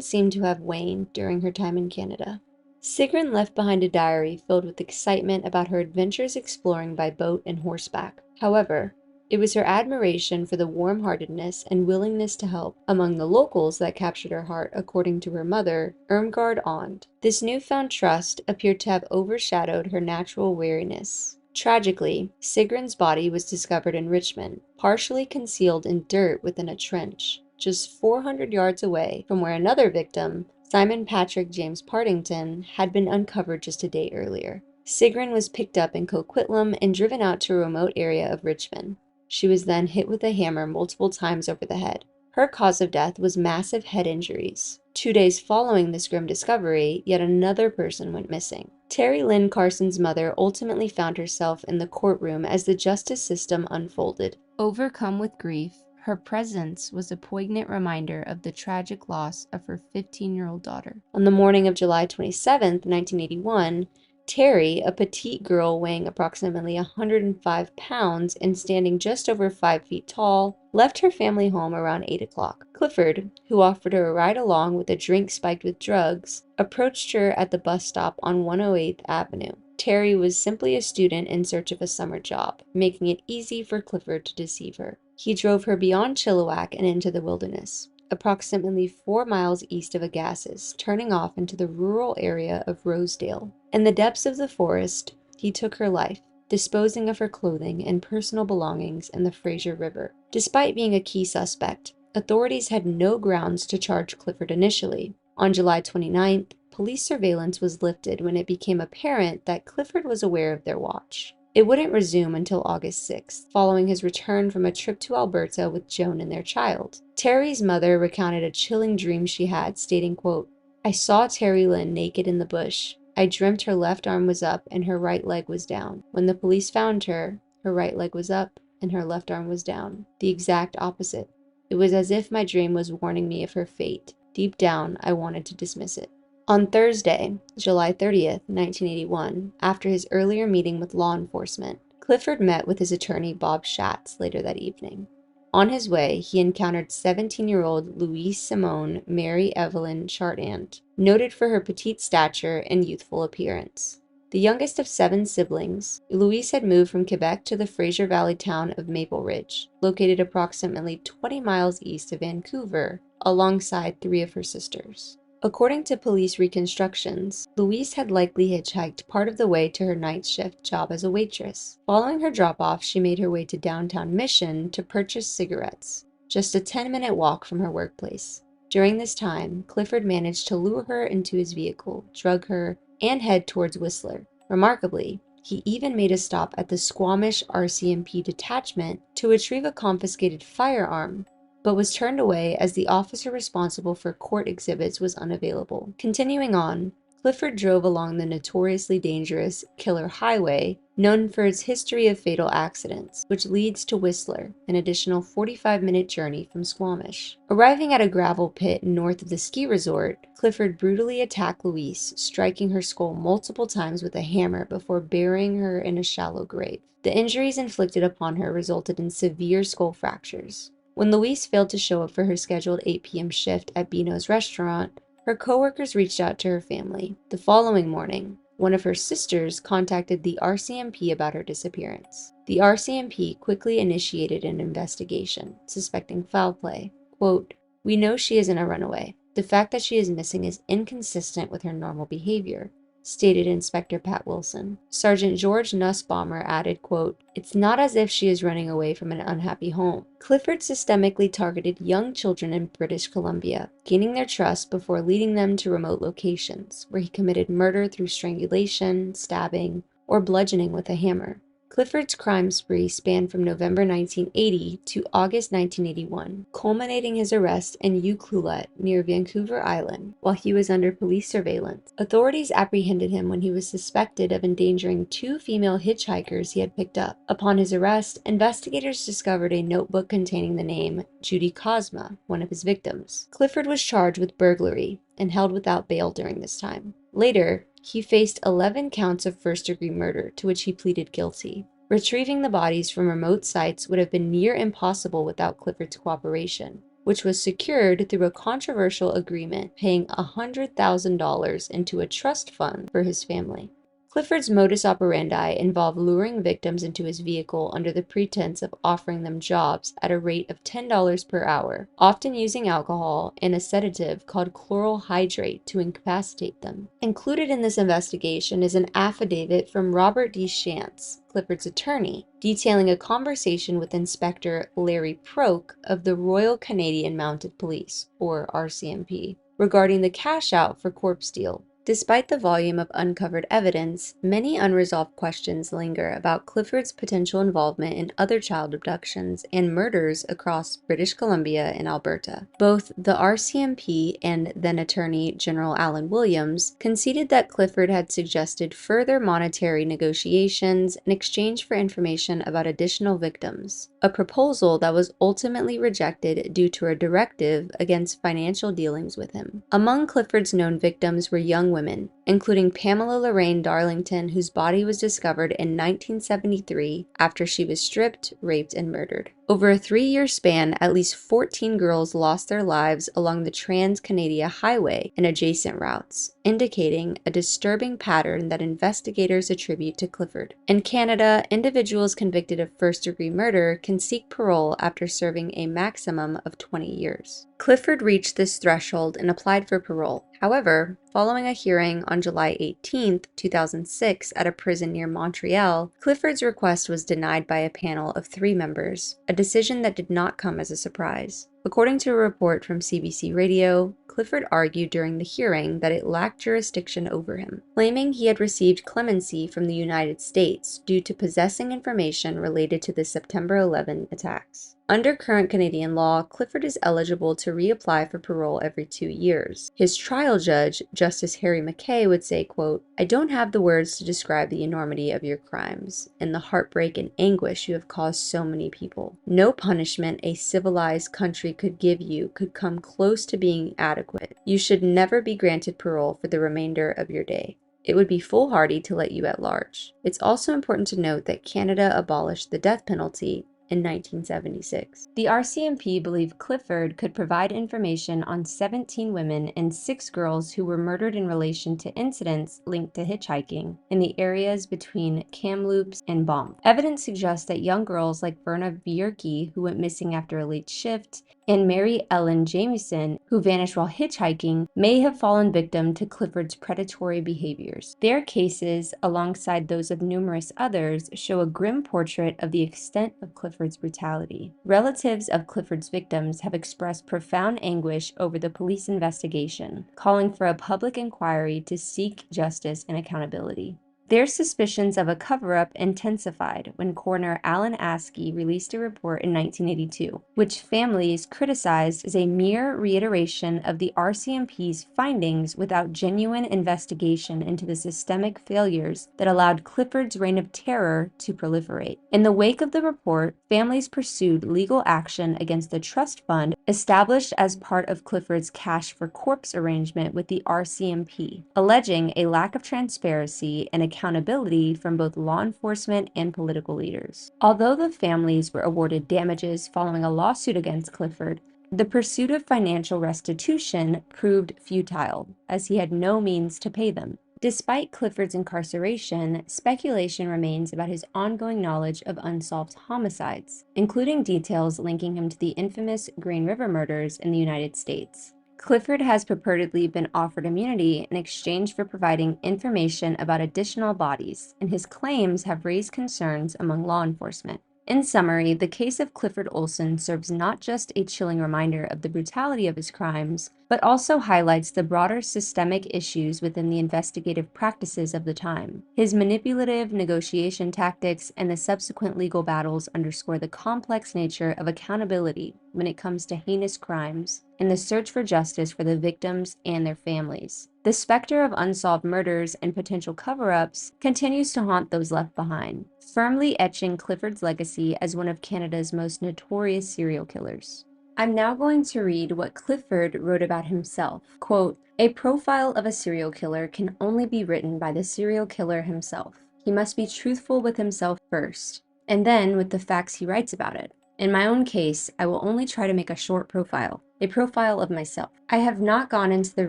seemed to have waned during her time in Canada. Sigrun left behind a diary filled with excitement about her adventures exploring by boat and horseback. However, it was her admiration for the warm-heartedness and willingness to help among the locals that captured her heart, according to her mother, Irmgard Arndt. This newfound trust appeared to have overshadowed her natural wariness. Tragically, Sigrun's body was discovered in Richmond, partially concealed in dirt within a trench, just 400 yards away from where another victim, Simon Patrick James Partington had been uncovered just a day earlier. Sigrun was picked up in Coquitlam and driven out to a remote area of Richmond. She was then hit with a hammer multiple times over the head. Her cause of death was massive head injuries. 2 days following this grim discovery, yet another person went missing. Terry Lynn Carson's mother ultimately found herself in the courtroom as the justice system unfolded. Overcome with grief, her presence was a poignant reminder of the tragic loss of her 15-year-old daughter. On the morning of July 27, 1981, Terry, a petite girl weighing approximately 105 pounds and standing just over 5 feet tall, left her family home around 8 o'clock. Clifford, who offered her a ride along with a drink spiked with drugs, approached her at the bus stop on 108th Avenue. Terry was simply a student in search of a summer job, making it easy for Clifford to deceive her. He drove her beyond Chilliwack and into the wilderness, approximately 4 miles east of Agassiz, turning off into the rural area of Rosedale. In the depths of the forest, he took her life, disposing of her clothing and personal belongings in the Fraser River. Despite being a key suspect, authorities had no grounds to charge Clifford initially. On July 29th, police surveillance was lifted when it became apparent that Clifford was aware of their watch. It wouldn't resume until August 6th, following his return from a trip to Alberta with Joan and their child. Terry's mother recounted a chilling dream she had, stating, quote, "I saw Terry Lynn naked in the bush. I dreamt her left arm was up and her right leg was down. When the police found her, her right leg was up and her left arm was down. The exact opposite. It was as if my dream was warning me of her fate. Deep down, I wanted to dismiss it." On Thursday, July 30th, 1981, after his earlier meeting with law enforcement, Clifford met with his attorney Bob Schatz later that evening. On his way, he encountered 17-year-old Louise Simone Mary Evelyn Chartrand, noted for her petite stature and youthful appearance. The youngest of 7 siblings, Louise had moved from Quebec to the Fraser Valley town of Maple Ridge, located approximately 20 miles east of Vancouver, alongside 3 of her sisters. According to police reconstructions, Louise had likely hitchhiked part of the way to her night shift job as a waitress. Following her drop-off, she made her way to downtown Mission to purchase cigarettes, just a 10-minute walk from her workplace. During this time, Clifford managed to lure her into his vehicle, drug her, and head towards Whistler. Remarkably, he even made a stop at the Squamish RCMP detachment to retrieve a confiscated firearm, but was turned away as the officer responsible for court exhibits was unavailable. Continuing on, Clifford drove along the notoriously dangerous Killer Highway, known for its history of fatal accidents, which leads to Whistler, an additional 45-minute journey from Squamish. Arriving at a gravel pit north of the ski resort, Clifford brutally attacked Louise, striking her skull multiple times with a hammer before burying her in a shallow grave. The injuries inflicted upon her resulted in severe skull fractures. When Louise failed to show up for her scheduled 8 p.m. shift at Beano's restaurant, her coworkers reached out to her family. The following morning, one of her sisters contacted the RCMP about her disappearance. The RCMP quickly initiated an investigation, suspecting foul play. Quote, "We know she isn't a runaway. The fact that she is missing is inconsistent with her normal behavior," stated Inspector Pat Wilson. Sergeant George Nussbaumer added, quote, "It's not as if she is running away from an unhappy home." Clifford systemically targeted young children in British Columbia, gaining their trust before leading them to remote locations, where he committed murder through strangulation, stabbing, or bludgeoning with a hammer. Clifford's crime spree spanned from November 1980 to August 1981, culminating his arrest in Ucluelet near Vancouver Island while he was under police surveillance. Authorities apprehended him when he was suspected of endangering 2 female hitchhikers he had picked up. Upon his arrest, investigators discovered a notebook containing the name Judy Cosma, one of his victims. Clifford was charged with burglary and held without bail during this time. Later, he faced 11 counts of first-degree murder, to which he pleaded guilty. Retrieving the bodies from remote sites would have been near impossible without Clifford's cooperation, which was secured through a controversial agreement paying $100,000 into a trust fund for his family. Clifford's modus operandi involved luring victims into his vehicle under the pretense of offering them jobs at a rate of $10 per hour, often using alcohol and a sedative called chloral hydrate to incapacitate them. Included in this investigation is an affidavit from Robert D. Shantz, Clifford's attorney, detailing a conversation with Inspector Larry Proke of the Royal Canadian Mounted Police, or RCMP. regarding the cash out for corpse deal. Despite the volume of uncovered evidence, many unresolved questions linger about Clifford's potential involvement in other child abductions and murders across British Columbia and Alberta. Both the RCMP and then Attorney General Alan Williams conceded that Clifford had suggested further monetary negotiations in exchange for information about additional victims, a proposal that was ultimately rejected due to a directive against financial dealings with him. Among Clifford's known victims were young women, including Pamela Lorraine Darlington, whose body was discovered in 1973 after she was stripped, raped, and murdered. Over a 3-year span, at least 14 girls lost their lives along the Trans-Canada Highway and adjacent routes, indicating a disturbing pattern that investigators attribute to Clifford. In Canada, individuals convicted of first-degree murder can seek parole after serving a maximum of 20 years. Clifford reached this threshold and applied for parole. However, following a hearing on July 18, 2006 at a prison near Montreal, Clifford's request was denied by a panel of 3 members, a decision that did not come as a surprise. According to a report from CBC Radio, Clifford argued during the hearing that it lacked jurisdiction over him, claiming he had received clemency from the United States due to possessing information related to the September 11 attacks. Under current Canadian law, Clifford is eligible to reapply for parole every 2 years. His trial judge, Justice Harry McKay, would say, quote, "I don't have the words to describe the enormity of your crimes and the heartbreak and anguish you have caused so many people. No punishment a civilized country could give you could come close to being adequate. You should never be granted parole for the remainder of your day. It would be foolhardy to let you at large." It's also important to note that Canada abolished the death penalty in 1976. The RCMP believed Clifford could provide information on 17 women and 6 girls who were murdered in relation to incidents linked to hitchhiking in the areas between Kamloops and Banff. Evidence suggests that young girls like Verna Bjerke, who went missing after a late shift, and Mary Ellen Jamieson, who vanished while hitchhiking, may have fallen victim to Clifford's predatory behaviors. Their cases, alongside those of numerous others, show a grim portrait of the extent of Clifford's brutality. Relatives of Clifford's victims have expressed profound anguish over the police investigation, calling for a public inquiry to seek justice and accountability. Their suspicions of a cover-up intensified when coroner Alan Askey released a report in 1982, which families criticized as a mere reiteration of the RCMP's findings without genuine investigation into the systemic failures that allowed Clifford's reign of terror to proliferate. In the wake of the report, families pursued legal action against the trust fund established as part of Clifford's cash for corpse arrangement with the RCMP, alleging a lack of transparency and accountability from both law enforcement and political leaders. Although the families were awarded damages following a lawsuit against Clifford, the pursuit of financial restitution proved futile, as he had no means to pay them. Despite Clifford's incarceration, speculation remains about his ongoing knowledge of unsolved homicides, including details linking him to the infamous Green River murders in the United States. Clifford has purportedly been offered immunity in exchange for providing information about additional bodies, and his claims have raised concerns among law enforcement. In summary, the case of Clifford Olson serves not just a chilling reminder of the brutality of his crimes, but also highlights the broader systemic issues within the investigative practices of the time. His manipulative negotiation tactics and the subsequent legal battles underscore the complex nature of accountability when it comes to heinous crimes and the search for justice for the victims and their families. The specter of unsolved murders and potential cover-ups continues to haunt those left behind, firmly etching Clifford's legacy as one of Canada's most notorious serial killers. I'm now going to read what Clifford wrote about himself. Quote, "A profile of a serial killer can only be written by the serial killer himself. He must be truthful with himself first, and then with the facts he writes about it. In my own case, I will only try to make a short profile, a profile of myself. I have not gone into the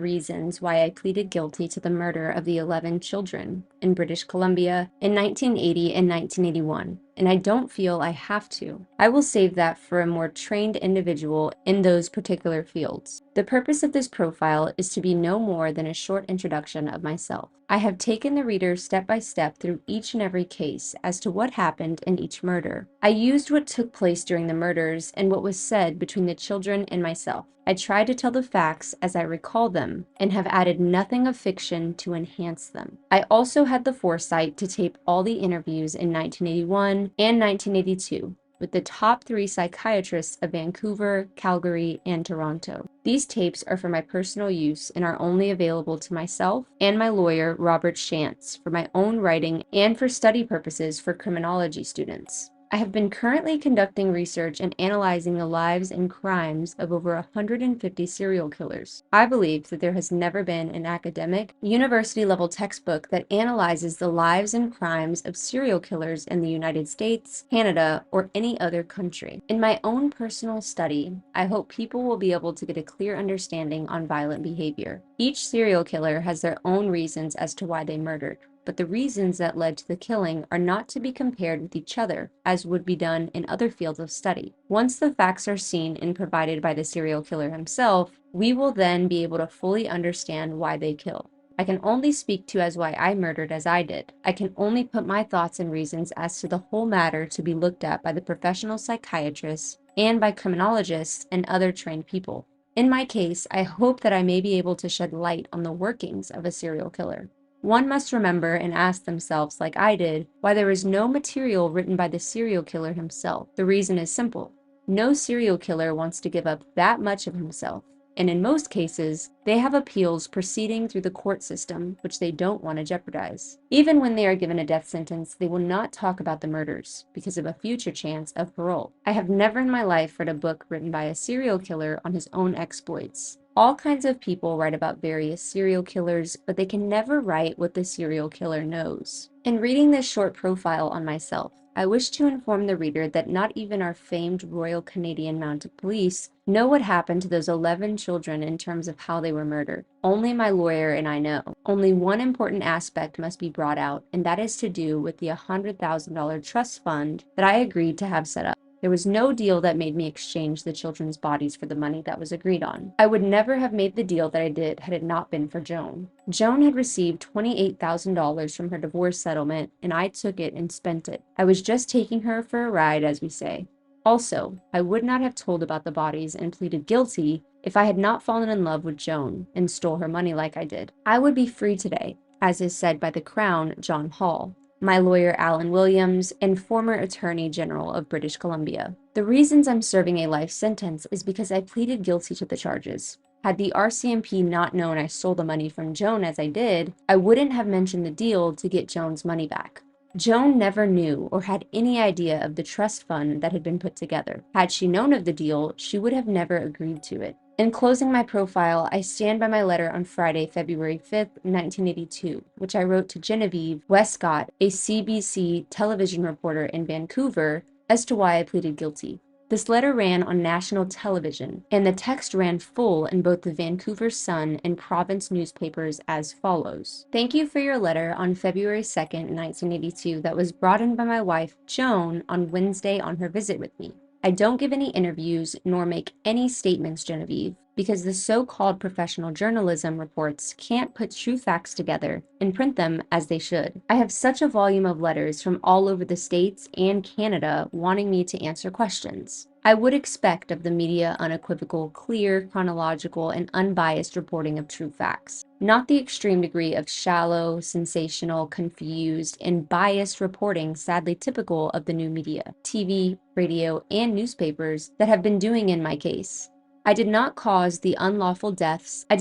reasons why I pleaded guilty to the murder of the 11 children in British Columbia in 1980 and 1981, and I don't feel I have to. I will save that for a more trained individual in those particular fields. The purpose of this profile is to be no more than a short introduction of myself. I have taken the reader step by step through each and every case as to what happened in each murder. I used what took place during the murders and what was said between the children and myself. I tried to tell the facts as I recall them and have added nothing of fiction to enhance them. I also had the foresight to tape all the interviews in 1981 and 1982 with the top 3 psychiatrists of Vancouver, Calgary, and Toronto. These tapes are for my personal use and are only available to myself and my lawyer, Robert Shantz, for my own writing and for study purposes for criminology students. I have been currently conducting research and analyzing the lives and crimes of over 150 serial killers. I believe that there has never been an academic, university-level textbook that analyzes the lives and crimes of serial killers in the United States, Canada, or any other country. In my own personal study, I hope people will be able to get a clear understanding on violent behavior. Each serial killer has their own reasons as to why they murdered, but the reasons that led to the killing are not to be compared with each other, as would be done in other fields of study. Once the facts are seen and provided by the serial killer himself, we will then be able to fully understand why they kill. I can only speak to as why I murdered as I did. I can only put my thoughts and reasons as to the whole matter to be looked at by the professional psychiatrists and by criminologists and other trained people. In my case, I hope that I may be able to shed light on the workings of a serial killer. One must remember and ask themselves, like I did, why there is no material written by the serial killer himself. The reason is simple. No serial killer wants to give up that much of himself. And in most cases, they have appeals proceeding through the court system, which they don't want to jeopardize. Even when they are given a death sentence, they will not talk about the murders because of a future chance of parole. I have never in my life read a book written by a serial killer on his own exploits. All kinds of people write about various serial killers, but they can never write what the serial killer knows. In reading this short profile on myself, I wish to inform the reader that not even our famed Royal Canadian Mounted Police know what happened to those 11 children in terms of how they were murdered. Only my lawyer and I know. Only one important aspect must be brought out, and that is to do with the $100,000 trust fund that I agreed to have set up. There was no deal that made me exchange the children's bodies for the money that was agreed on. I would never have made the deal that I did had it not been for Joan. Joan had received $28,000 from her divorce settlement, and I took it and spent it. I was just taking her for a ride, as we say. Also, I would not have told about the bodies and pleaded guilty if I had not fallen in love with Joan and stole her money like I did. I would be free today, as is said by the Crown John Hall, my lawyer Alan Williams, and former Attorney General of British Columbia. The reasons I'm serving a life sentence is because I pleaded guilty to the charges. Had the RCMP not known I stole the money from Joan as I did, I wouldn't have mentioned the deal to get Joan's money back. Joan never knew or had any idea of the trust fund that had been put together. Had she known of the deal, she would have never agreed to it. In closing my profile, I stand by my letter on Friday, February 5th, 1982, which I wrote to Genevieve Westcott, a CBC television reporter in Vancouver, as to why I pleaded guilty. This letter ran on national television, and the text ran full in both the Vancouver Sun and province newspapers as follows. Thank you for your letter on February 2nd, 1982 that was brought in by my wife, Joan, on Wednesday on her visit with me. I don't give any interviews nor make any statements, Genevieve, because the so-called professional journalism reports can't put true facts together and print them as they should. I have such a volume of letters from all over the States and Canada wanting me to answer questions. I would expect of the media unequivocal, clear, chronological, and unbiased reporting of true facts, not the extreme degree of shallow, sensational, confused, and biased reporting sadly typical of the new media, TV, radio, and newspapers that have been doing in my case. I did not cause the unlawful deaths of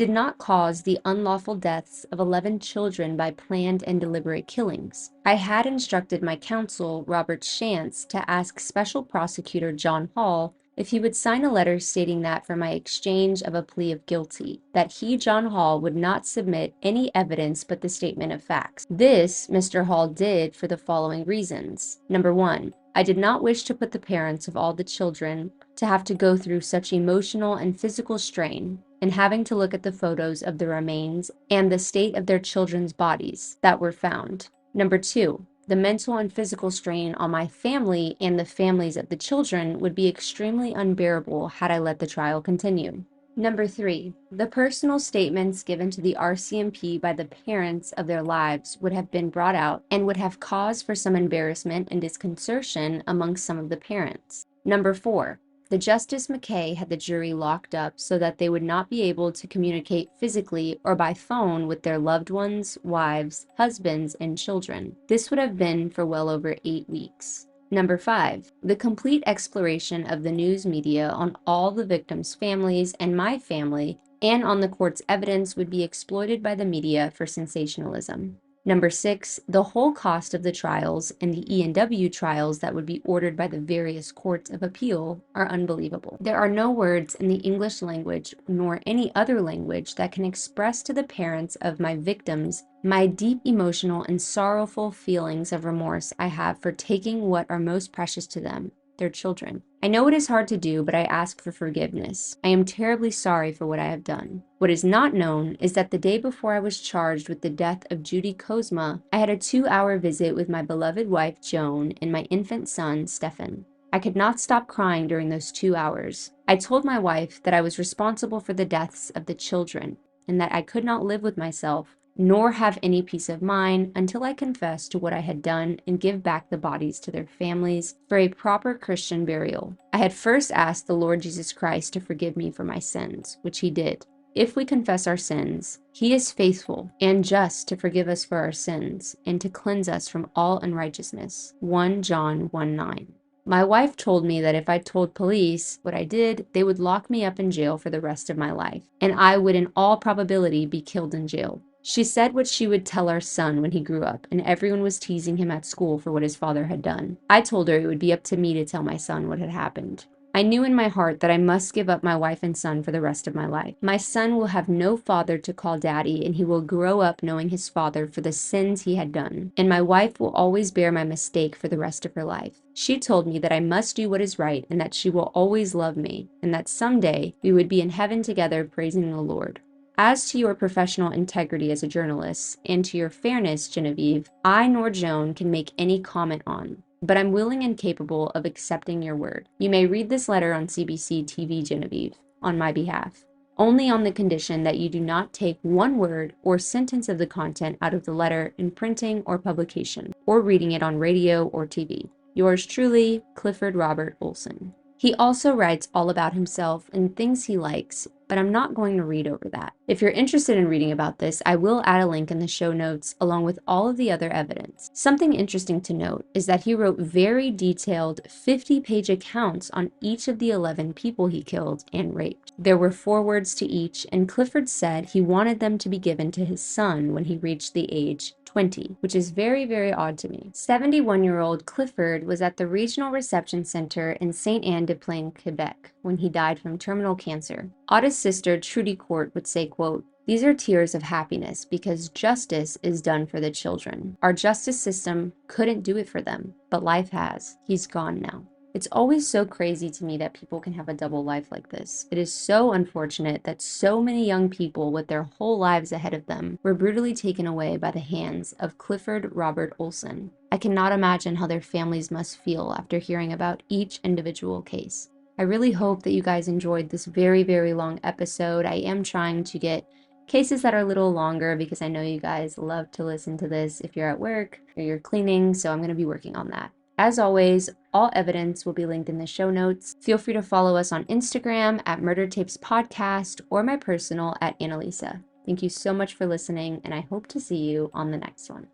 11 children by planned and deliberate killings. I had instructed my counsel, Robert Shantz, to ask Special Prosecutor John Hall if he would sign a letter stating that for my exchange of a plea of guilty, that he, John Hall, would not submit any evidence but the statement of facts. This Mr. Hall did for the following reasons. Number one, I did not wish to put the parents of all the children to have to go through such emotional and physical strain in having to look at the photos of the remains and the state of their children's bodies that were found. Number two, the mental and physical strain on my family and the families of the children would be extremely unbearable had I let the trial continue. Number three, the personal statements given to the RCMP by the parents of their lives would have been brought out and would have caused for some embarrassment and disconcertion among some of the parents. Number four, The Justice McKay had the jury locked up so that they would not be able to communicate physically or by phone with their loved ones, wives, husbands, and children. This would have been for well over 8 weeks. Number 5, the complete exploration of the news media on all the victims' families and my family and on the court's evidence would be exploited by the media for sensationalism. Number 6, the whole cost of the trials and the E&W trials that would be ordered by the various courts of appeal are unbelievable. There are no words in the English language nor any other language that can express to the parents of my victims my deep emotional and sorrowful feelings of remorse I have for taking what are most precious to them, their children. I know it is hard to do, but I ask for forgiveness. I am terribly sorry for what I have done. What is not known is that the day before I was charged with the death of Judy Kozma, I had a 2-hour visit with my beloved wife, Joan, and my infant son, Stefan. I could not stop crying during those 2 hours. I told my wife that I was responsible for the deaths of the children, and that I could not live with myself nor have any peace of mind until I confessed to what I had done and give back the bodies to their families for a proper Christian burial. I had first asked the Lord Jesus Christ to forgive me for my sins, which he did. If we confess our sins, he is faithful and just to forgive us for our sins and to cleanse us from all unrighteousness. 1 John 1:9. My wife told me that if I told police what I did, they would lock me up in jail for the rest of my life, and I would in all probability be killed in jail. She said what she would tell our son when he grew up, and everyone was teasing him at school for what his father had done. I told her it would be up to me to tell my son what had happened. I knew in my heart that I must give up my wife and son for the rest of my life. My son will have no father to call daddy, and he will grow up knowing his father for the sins he had done. And my wife will always bear my mistake for the rest of her life. She told me that I must do what is right and that she will always love me, and that someday we would be in heaven together praising the Lord. As to your professional integrity as a journalist, and to your fairness, Genevieve, I nor Joan can make any comment on, but I'm willing and capable of accepting your word. You may read this letter on CBC TV, Genevieve, on my behalf, only on the condition that you do not take one word or sentence of the content out of the letter in printing or publication, or reading it on radio or TV. Yours truly, Clifford Robert Olson. He also writes all about himself and things he likes, but I'm not going to read over that. If you're interested in reading about this, I will add a link in the show notes along with all of the other evidence. Something interesting to note is that he wrote very detailed 50-page accounts on each of the 11 people he killed and raped. There were forewords to each, and Clifford said he wanted them to be given to his son when he reached the age 20, which is very, very odd to me. 71-year-old Clifford was at the Regional Reception Center in Saint-Anne-de-Plaine, Quebec, when he died from terminal cancer. Otto's sister, Trudy Court, would say, quote, "These are tears of happiness because justice is done for the children. Our justice system couldn't do it for them, but life has. He's gone now." It's always so crazy to me that people can have a double life like this. It is so unfortunate that so many young people with their whole lives ahead of them were brutally taken away by the hands of Clifford Robert Olson. I cannot imagine how their families must feel after hearing about each individual case. I really hope that you guys enjoyed this very, very long episode. I am trying to get cases that are a little longer because I know you guys love to listen to this if you're at work or you're cleaning, so I'm going to be working on that. As always, all evidence will be linked in the show notes. Feel free to follow us on Instagram at Murder Tapes Podcast or my personal at Annalisa. Thank you so much for listening, and I hope to see you on the next one.